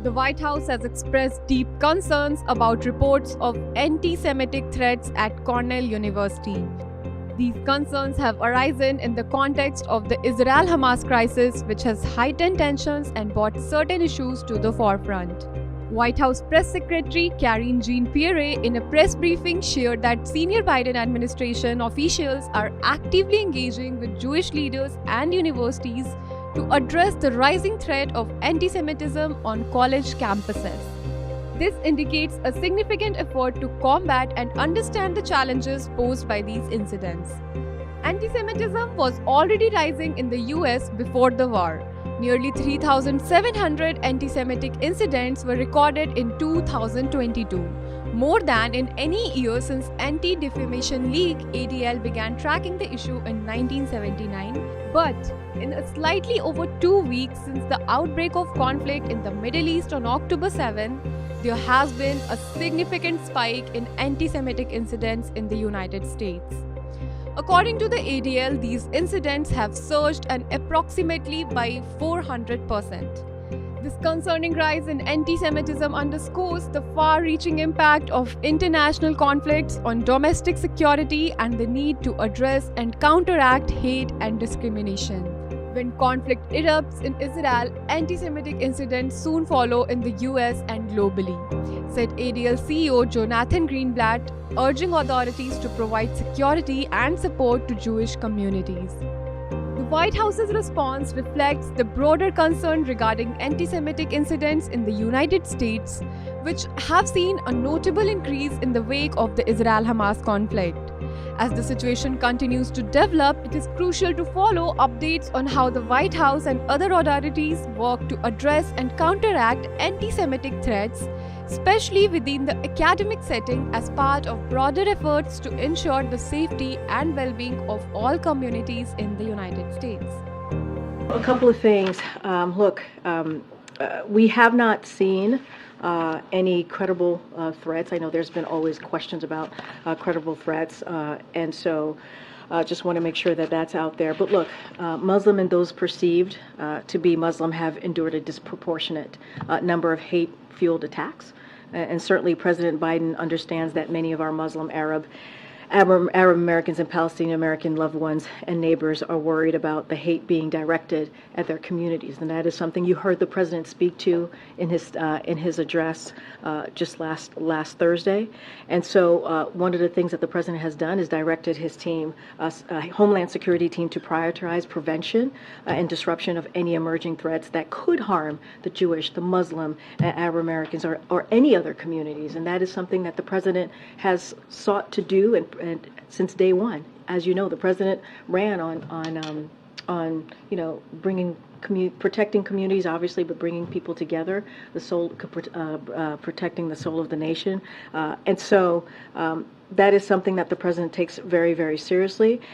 The White House has expressed deep concerns about reports of anti-Semitic threats at Cornell University. These concerns have arisen in the context of the Israel-Hamas crisis, which has heightened tensions and brought certain issues to the forefront. White House Press Secretary Karine Jean-Pierre, in a press briefing, shared that senior Biden administration officials are actively engaging with Jewish leaders and universities to address the rising threat of anti-Semitism on college campuses. This indicates a significant effort to combat and understand the challenges posed by these incidents. Anti-Semitism was already rising in the US before the war. Nearly 3,700 anti-Semitic incidents were recorded in 2022, more than in any year since Anti-Defamation League (ADL) began tracking the issue in 1979. But in a slightly over 2 weeks since the outbreak of conflict in the Middle East on October 7, there has been a significant spike in anti-Semitic incidents in the United States. According to the ADL, these incidents have surged approximately by 400%. This concerning rise in anti-Semitism underscores the far-reaching impact of international conflicts on domestic security and the need to address and counteract hate and discrimination. When conflict erupts in Israel, anti-Semitic incidents soon follow in the US and globally, said ADL CEO Jonathan Greenblatt, urging authorities to provide security and support to Jewish communities. The White House's response reflects the broader concern regarding anti-Semitic incidents in the United States, which have seen a notable increase in the wake of the Israel-Hamas conflict. As the situation continues to develop, it is crucial to follow updates on how the White House and other authorities work to address and counteract anti-Semitic threats, especially within the academic setting, as part of broader efforts to ensure the safety and well-being of all communities in the United States. A couple of things. We have not seen any credible threats. I know there's been always questions about credible threats, and so just want to make sure that that's out there. But look, Muslim and those perceived to be Muslim have endured a disproportionate number of hate-fueled attacks, and certainly President Biden understands that many of our Muslim, Arab Americans and Palestinian American loved ones and neighbors are worried about the hate being directed at their communities, and that is something you heard the president speak to in his address just last Thursday. And so one of the things that the president has done is directed his team, Homeland Security team, to prioritize prevention and disruption of any emerging threats that could harm the Jewish, the Muslim, Arab Americans, or any other communities. And that is something that the president has sought to do and since day one. As you know, the president ran on protecting communities, obviously, but bringing people together, protecting the soul of the nation, and so that is something that the president takes very, very seriously.